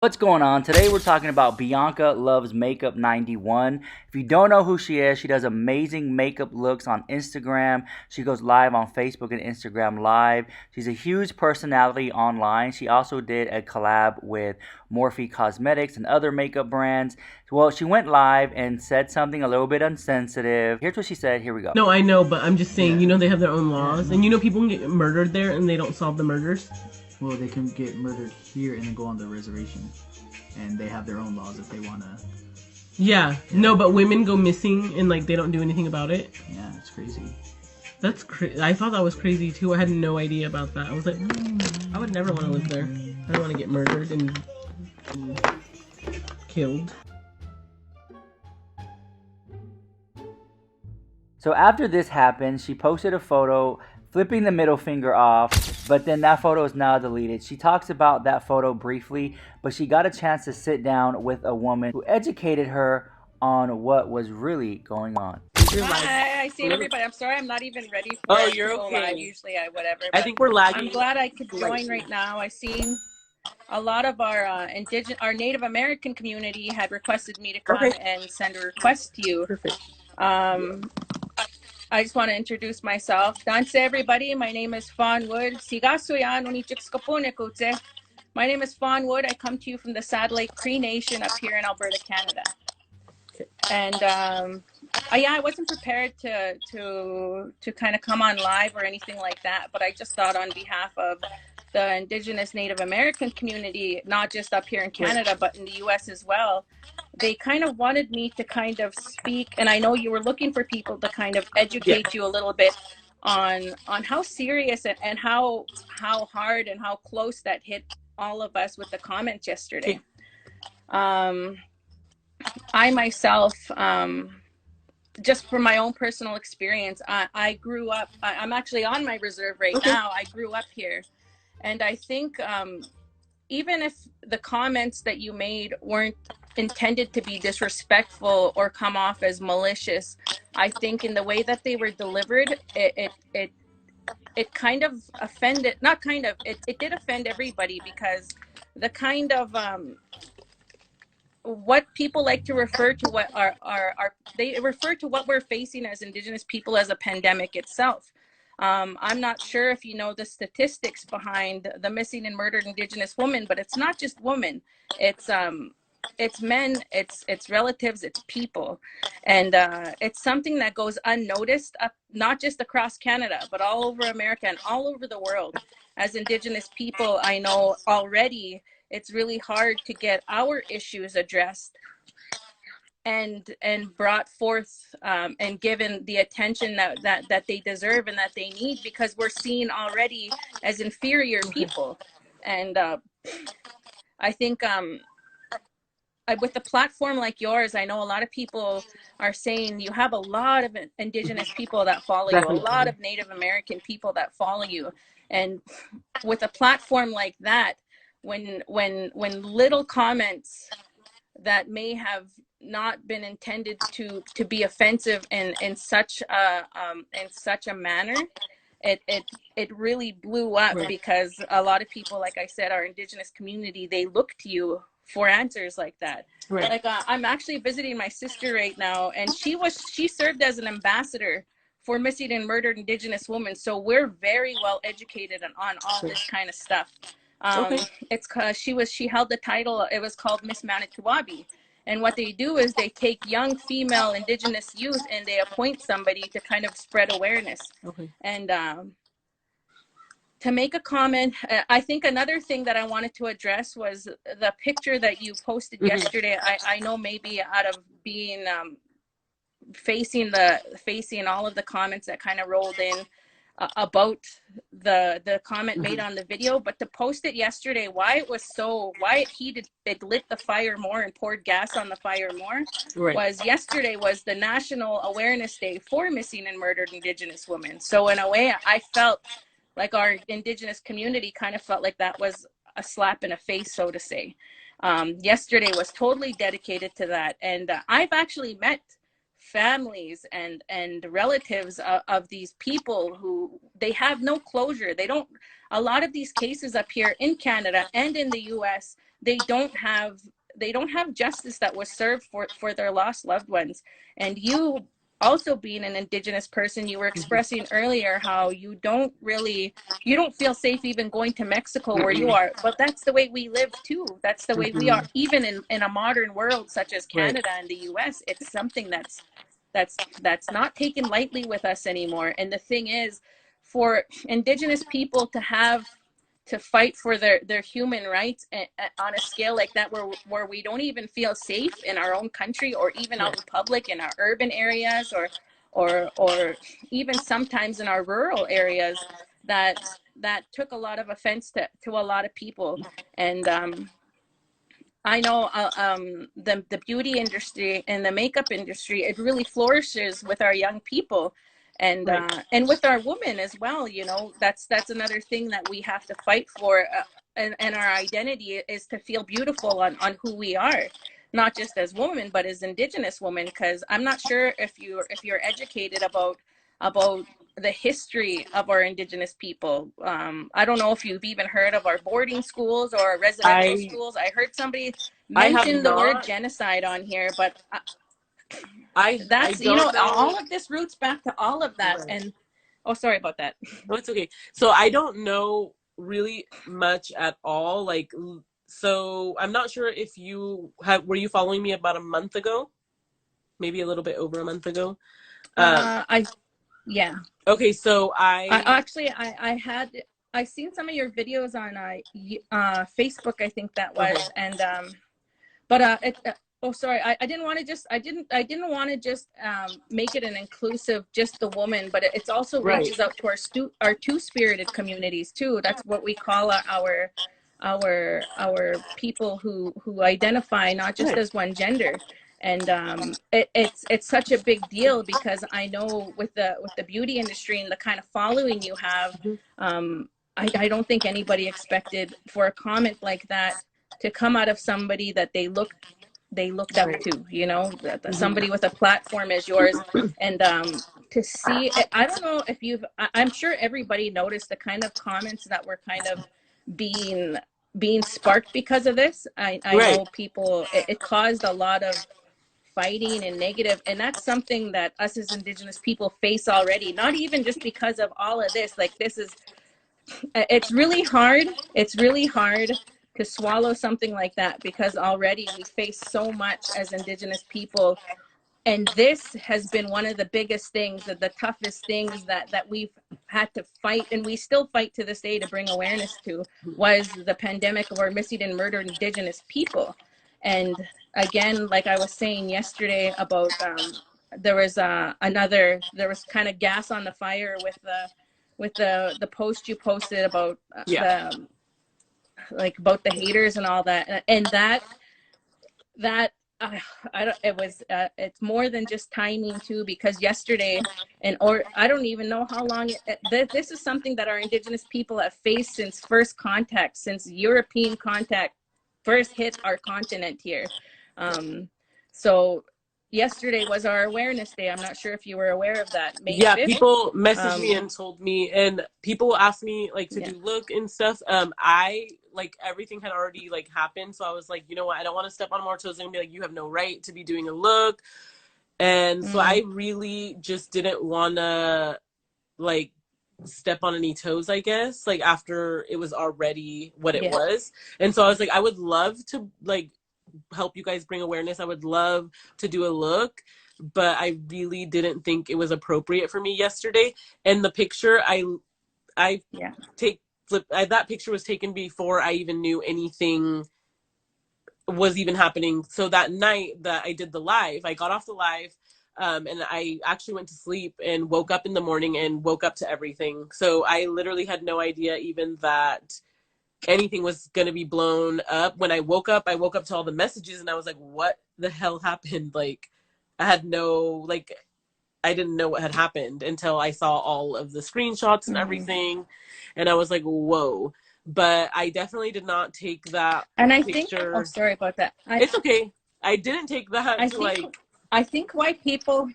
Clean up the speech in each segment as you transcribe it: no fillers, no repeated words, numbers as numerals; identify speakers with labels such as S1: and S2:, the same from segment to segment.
S1: What's going on? Today we're talking about Bianca Loves Makeup 91. If you don't know who she is, she does amazing makeup looks on Instagram. She goes live on Facebook and Instagram Live. She's a huge personality online. She also did a collab with Morphe Cosmetics and other makeup brands. Well, she went live and said something a little bit insensitive. Here's what she said. Here we go.
S2: No, I know, but I'm just saying, they have their own laws. And people can get murdered there and they don't solve the murders.
S3: Well, they can get murdered here and then go on the reservation. And they have their own laws if they want to.
S2: Yeah. No, but women go missing and, they don't do anything about it.
S3: Yeah, it's crazy.
S2: That's crazy. I thought that was crazy, too. I had no idea about that. I was like, I would never want to live there. I don't want to get murdered and killed.
S1: So after this happened, she posted a photo flipping the middle finger off, but then that photo is now deleted. She talks about that photo briefly, but she got a chance to sit down with a woman who educated her on what was really going on.
S4: Hi, I see everybody. I'm sorry, I'm not even ready for it
S2: you're
S4: to go
S2: okay.
S4: live. Usually I whatever.
S2: I think we're lagging.
S4: I'm glad I could join right now. I seen a lot of our Native American community had requested me to come and send a request to you.
S2: Perfect.
S4: I just want to introduce myself. Dance everybody. My name is Fawn Wood. My name is Fawn Wood. I come to you from the Satellite Cree Nation up here in Alberta, Canada. And yeah, I wasn't prepared to kind of come on live or anything like that, but I just thought on behalf of the Indigenous Native American community, not just up here in Canada, but in the US as well, they kind of wanted me to kind of speak, and I know you were looking for people to kind of educate you a little bit on how serious and how hard and how close that hit all of us with the comments yesterday. I myself, just from my own personal experience, I grew up, I'm actually on my reserve right now. I grew up here. And I think even if the comments that you made weren't intended to be disrespectful or come off as malicious, I think in the way that they were delivered, it kind of offended, not kind of, it did offend everybody, because the kind of what people like to refer to what they refer to what we're facing as Indigenous people as a pandemic itself. I'm not sure if you know the statistics behind the missing and murdered Indigenous women, but it's not just women. It's men, it's relatives, it's people. And it's something that goes unnoticed, not just across Canada, but all over America and all over the world. As Indigenous people, I know already it's really hard to get our issues addressed and brought forth and given the attention that they deserve and that they need, because we're seen already as inferior people. And I think with a platform like yours, I know a lot of people are saying you have a lot of Indigenous people that follow you, a lot of Native American people that follow you. And with a platform like that, when little comments that may have not been intended to be offensive in such a manner, it really blew up, because a lot of people, like I said, our Indigenous community, they look to you for answers like that. Like I'm actually visiting my sister right now, and she served as an ambassador for missing and murdered Indigenous women, so we're very well educated on all this kind of stuff. It's because she held the title, it was called Miss Manitowabi. And what they do is they take young female Indigenous youth and they appoint somebody to kind of spread awareness. And to make a comment, I think another thing that I wanted to address was the picture that you posted yesterday. I know maybe out of being facing all of the comments that kind of rolled in about the comment made on the video, but to post it yesterday, why it heated, it lit the fire more and poured gas on the fire more, was yesterday was the National Awareness Day for missing and murdered Indigenous women. So in a way, I felt like our Indigenous community kind of felt like that was a slap in the face, so to say. Yesterday was totally dedicated to that. And I've actually met families and relatives of these people who they have no closure. They don't, a lot of these cases up here in Canada and in the US, they don't have justice that was served for their lost loved ones. And you also being an Indigenous person, you were expressing earlier how you don't feel safe even going to Mexico where you are, but that's the way we live too. That's the way we are, even in a modern world such as Canada and the US. It's something that's not taken lightly with us anymore. And the thing is, for Indigenous people to fight for their human rights on a scale like that, where we don't even feel safe in our own country, or even out in public in our urban areas, or even sometimes in our rural areas, that took a lot of offense to a lot of people. And I know the beauty industry and the makeup industry, it really flourishes with our young people, and with our women as well. You know, that's another thing that we have to fight for, and our identity is to feel beautiful on who we are, not just as women, but as Indigenous women. Because I'm not sure if you're educated about the history of our Indigenous people. I don't know if you've even heard of our boarding schools or our residential schools. I heard somebody mention the word genocide on here, but that's, you know, all of this roots back to all of that. And oh, sorry about that.
S5: No, it's okay. So I don't know really much at all. Like, so I'm not sure if were you following me about a month ago? Maybe a little bit over a month ago.
S4: Yeah.
S5: Okay, so
S4: I seen some of your videos on Facebook, I think that was, and oh, sorry, I didn't want to just make it an inclusive just the woman, but it's also reaches out to our two-spirited communities too. That's what we call our people who identify not just as one gender. And it's such a big deal, because I know with the beauty industry and the kind of following you have, I don't think anybody expected for a comment like that to come out of somebody that they looked up to, you know, somebody with a platform as yours. And to see, I don't know if I'm sure everybody noticed the kind of comments that were kind of being sparked because of this. I know people, it caused a lot of fighting and negative, and that's something that us as Indigenous people face already, not even just because of all of this. Like, it's really hard to swallow something like that, because already we face so much as Indigenous people, and this has been one of the biggest things, the toughest things that we've had to fight, and we still fight to this day to bring awareness to, was the pandemic of our missing and murdered Indigenous people. And again, like I was saying yesterday about there was kind of gas on the fire with the post you posted about about the haters and all that, and it's more than just timing too, because yesterday, or I don't even know how long this is something that our Indigenous people have faced since first contact, since European contact first hit our continent here. So yesterday was our awareness day. I'm not sure if you were aware of that. May 5th.
S5: People messaged me and told me, and people asked me like to do look and stuff. I like everything had already like happened, so I was like, you know what, I don't want to step on more toes and be like, you have no right to be doing a look. And so I really just didn't want to like step on any toes, I guess, like after it was already what it was. And so I was like, I would love to like help you guys bring awareness. I would love to do a look, but I really didn't think it was appropriate for me yesterday. And the picture that picture was taken before I even knew anything was even happening. So that night that I did the live, I got off the live, and I actually went to sleep and woke up in the morning and woke up to everything. So I literally had no idea even that anything was going to be blown up. When I woke up to all the messages, and I was like, what the hell happened? Like, I didn't know what had happened until I saw all of the screenshots and everything. And I was like, whoa. But I definitely did not take that picture.
S4: Oh, sorry about that.
S5: It's okay. I didn't take that
S4: I think why people,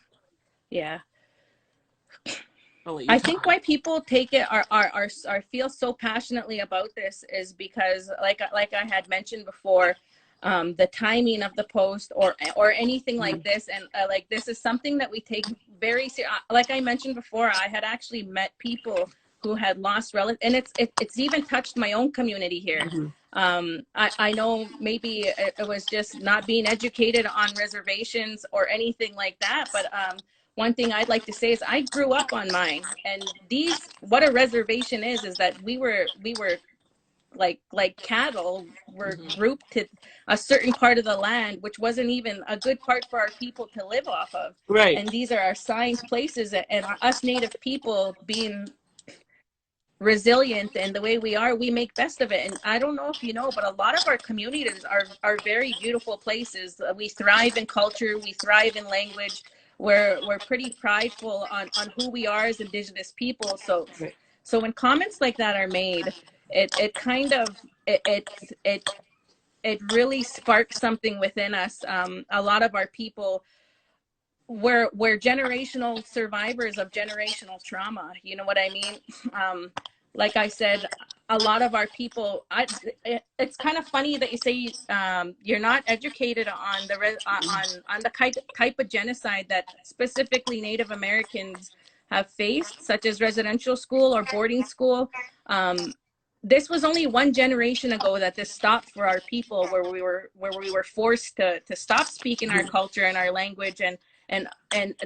S5: I'll let you
S4: I
S5: talk.
S4: think why people take it are feel so passionately about this is because like I had mentioned before, the timing of the post or anything like this, and like this is something that we take very like I mentioned before, I had actually met people who had lost relatives, and it's even touched my own community here. I know maybe it was just not being educated on reservations or anything like that, but one thing I'd like to say is I grew up on mine, and what a reservation is that we were like cattle were grouped to a certain part of the land, which wasn't even a good part for our people to live off of.
S5: Right.
S4: And these are our assigned places, and us native people being resilient and the way we are, we make best of it. And I don't know if you know, but a lot of our communities are very beautiful places. We thrive in culture, we thrive in language. We're pretty prideful on who we are as Indigenous people. So when comments like that are made, it kind of it really sparks something within us. A lot of our people, we're generational survivors of generational trauma. You know what I mean? Like I said, a lot of our people, it's kind of funny that you say you're not educated on the type of genocide that specifically Native Americans have faced, such as residential school or boarding school. This was only one generation ago that this stopped for our people, where we were forced to stop speaking our culture and our language, and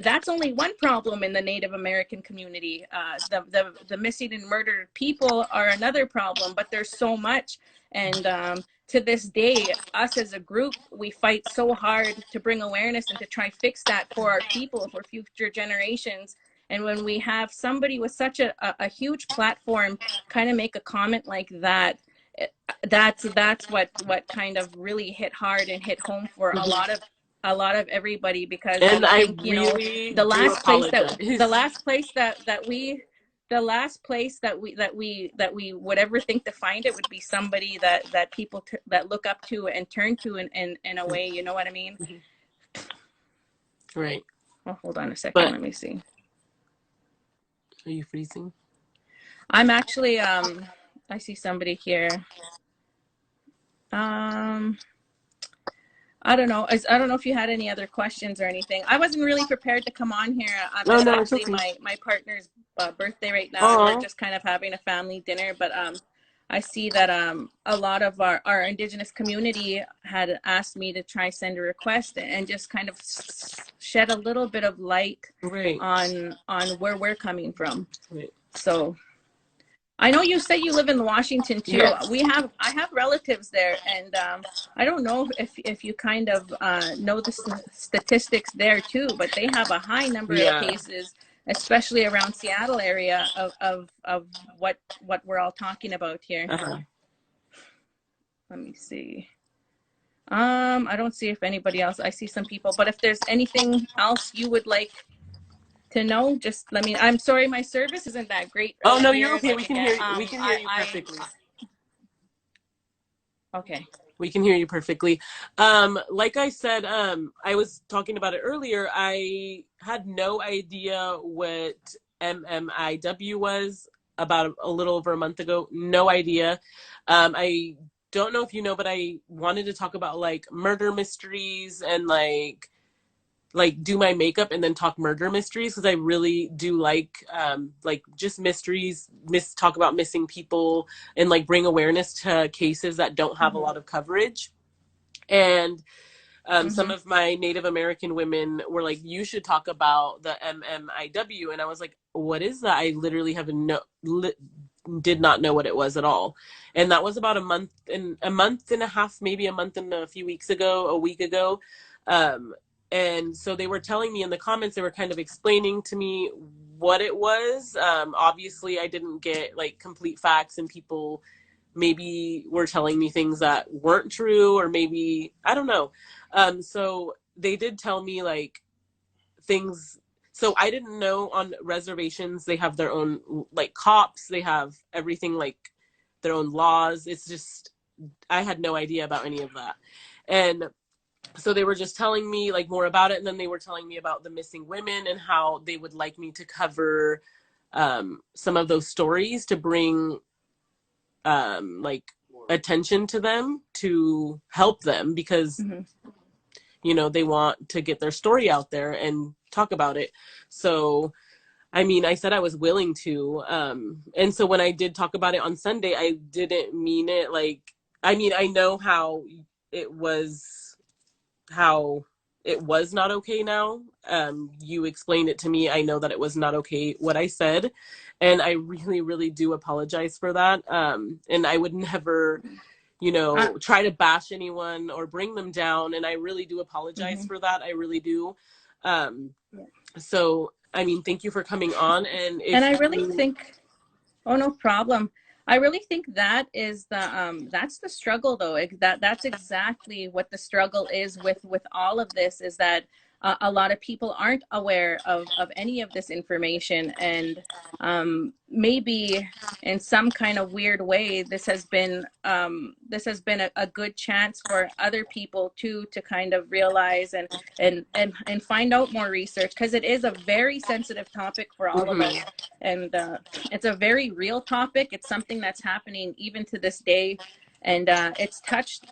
S4: that's only one problem in the Native American community. The missing and murdered people are another problem, but there's so much. And to this day, us as a group, we fight so hard to bring awareness and to try fix that for our people, for future generations. And when we have somebody with such a huge platform kind of make a comment like that, that's what kind of really hit hard and hit home for a lot of everybody, because
S5: And
S4: I
S5: I
S4: think, you know,
S5: really
S4: the
S5: do
S4: last place
S5: apologize.
S4: that we would ever think to find it would be somebody that people that look up to and turn to in a way, you know what I mean?
S5: Right.
S4: Oh, hold on a second.
S5: But
S4: Let me see.
S5: are you freezing?
S4: I'm actually I see somebody here. I don't know. I don't know if you had any other questions or anything. I wasn't really prepared to come on here.
S5: No,
S4: It's
S5: no, it's
S4: actually
S5: okay.
S4: my partner's birthday right now, and we're
S5: Aww.
S4: just kind of having a family dinner. But I see that a lot of our Indigenous community had asked me to try send a request and just kind of shed a little bit of light
S5: Right.
S4: on where we're coming from.
S5: Right.
S4: So I know you said you live in Washington too.
S5: Yes.
S4: I have relatives there, and I don't know if you kind of know the statistics there too, but they have a high number of cases, especially around Seattle area of what we're all talking about here. Let me see. I don't see if anybody else. I see some people, but if there's anything else you would like to know, just let me. I'm sorry, my service isn't that great.
S5: Oh no, you're okay. We can hear you. We can hear you
S4: I
S5: perfectly.
S4: Okay.
S5: We can hear you perfectly. Like I said, I was talking about it earlier. I had no idea what MMIW was about a little over a month ago. No idea. I don't know if you know, but I wanted to talk about like murder mysteries and like do my makeup and then talk murder mysteries, because I really do like just mysteries, talk about missing people, and like bring awareness to cases that don't have a lot of coverage. And some of my Native American women were like, you should talk about the MMIW. And I was like, what is that? I literally did not know what it was at all. And that was about a month and a half, maybe a month and a few weeks ago, a week ago. And so they were telling me in the comments, they were kind of explaining to me what it was. Obviously, I didn't get like complete facts, and people maybe were telling me things that weren't true, or maybe, I don't know. So they did tell me like things. So I didn't know on reservations, they have their own like cops, they have everything, like their own laws. It's just, I had no idea about any of that. And so they were just telling me like more about it, and then they were telling me about the missing women and how they would like me to cover some of those stories to bring like attention to them, to help them, because you know, they want to get their story out there and talk about it. So I mean, I said I was willing to, and so when I did talk about it on Sunday, I didn't mean it like, I mean, I know how it was not okay now. You explained it to me. I know that it was not okay what I said, and I really, really do apologize for that. And I would never, you know, try to bash anyone or bring them down, and I really do apologize for that. I really do. So, I mean, thank you for coming on. And
S4: I really think, oh, no problem. I really think that is the that's the struggle, though. That's exactly what the struggle is with all of this, is that a lot of people aren't aware of any of this information, and maybe in some kind of weird way, this has been a good chance for other people to kind of realize and find out more research, because it is a very sensitive topic for all of us, and it's a very real topic. It's something that's happening even to this day. And it's touched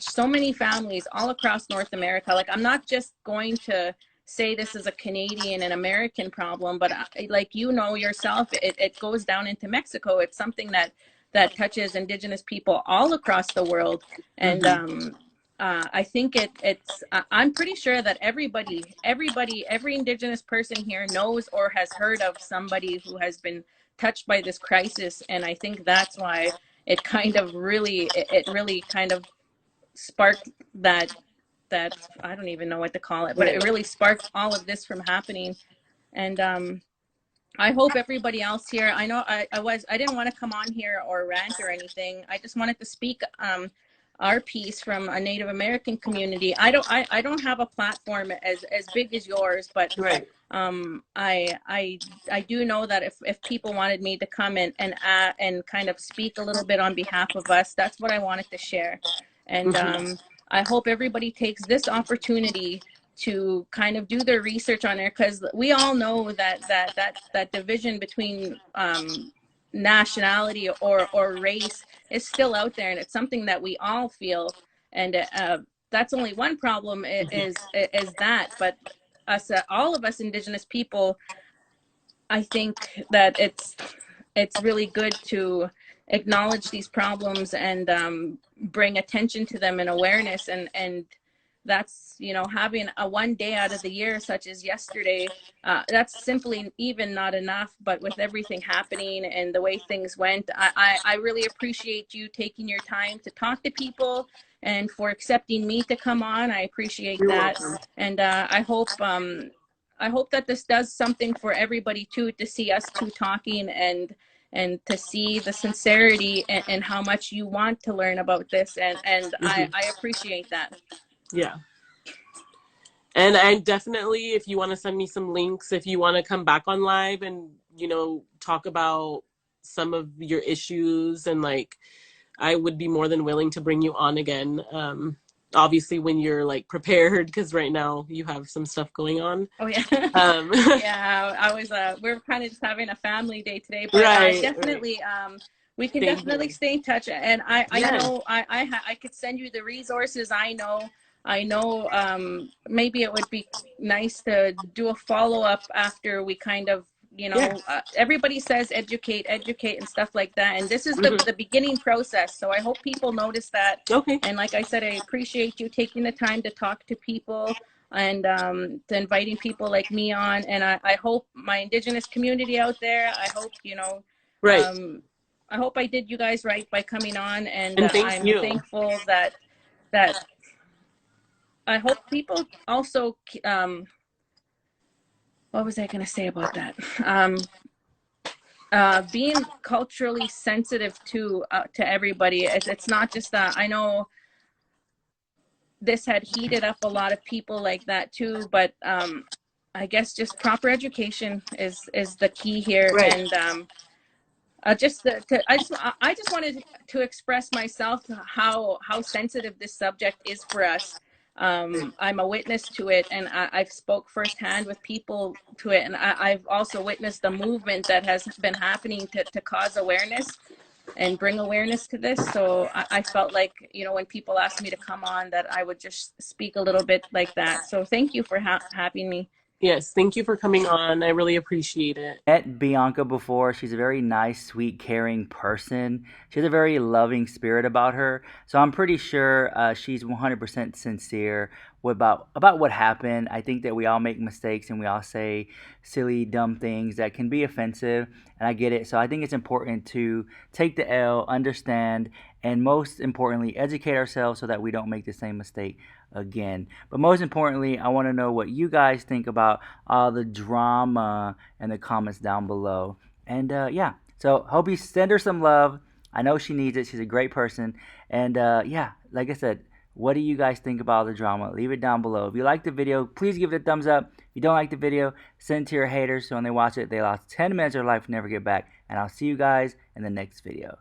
S4: so many families all across North America. Like, I'm not just going to say this is a Canadian and American problem, but like, you know yourself, it goes down into Mexico. It's something that touches Indigenous people all across the world. And I think it's I'm pretty sure that every Indigenous person here knows or has heard of somebody who has been touched by this crisis. And I think that's why it kind of really kind of sparked that I don't even know what to call it, but it really sparked all of this from happening. And I hope everybody else here, I know I didn't want to come on here or rant or anything. I just wanted to speak our piece from a Native American community. I don't have a platform as big as yours, but I do know that if people wanted me to come in and kind of speak a little bit on behalf of us, that's what I wanted to share. And I hope everybody takes this opportunity to kind of do their research on there, because we all know that division between nationality or race is still out there, and it's something that we all feel. And that's only one problem, is that, but us, all of us Indigenous people, I think that it's really good to acknowledge these problems and bring attention to them and awareness, and that's, you know, having a one day out of the year such as yesterday, that's simply even not enough. But with everything happening and the way things went, I really appreciate you taking your time to talk to people and for accepting me to come on. I appreciate that. And I hope that this does something for everybody too, to see us two talking and to see the sincerity and how much you want to learn about this. And I appreciate that.
S5: Yeah. And I definitely, if you want to send me some links, if you want to come back on live and, you know, talk about some of your issues, and like, I would be more than willing to bring you on again. Obviously when you're like prepared, because right now you have some stuff going on.
S4: Oh yeah. Yeah, I was we're kind of just having a family day today, but definitely we can definitely stay in touch. And I know I could send you the resources. I know maybe it would be nice to do a follow-up after we kind of, you know, everybody says educate and stuff like that, and this is the beginning process. So I hope people notice that. And like I said, I appreciate you taking the time to talk to people and to inviting people like me on. And I hope my Indigenous community out there, I hope, you know, I hope I did you guys right by coming on, and I'm thankful that I hope people also what was I going to say about that? Being culturally sensitive to everybody. It's not just that. I know this had heated up a lot of people like that too, but I guess just proper education is the key here. And I just wanted to express myself how sensitive this subject is for us. I'm a witness to it, and I've spoke firsthand with people to it, and I've also witnessed the movement that has been happening to cause awareness and bring awareness to this. So I felt like, you know, when people asked me to come on, that I would just speak a little bit like that. So thank you for having me.
S5: Yes, thank you for coming on. I really appreciate it.
S1: Met Bianca before. She's a very nice, sweet, caring person. She has a very loving spirit about her. So I'm pretty sure she's 100% sincere about what happened. I think that we all make mistakes and we all say silly, dumb things that can be offensive, and I get it. So I think it's important to take the L, understand, and most importantly, educate ourselves so that we don't make the same mistake again. But most importantly, I want to know what you guys think about all the drama in the comments down below. And yeah, so hope you send her some love. I know she needs it. She's a great person. And yeah, like I said, what do you guys think about all the drama? Leave it down below. If you like the video, please give it a thumbs up. If you don't like the video, send it to your haters so when they watch it, they lost 10 minutes of their life and never get back. And I'll see you guys in the next video.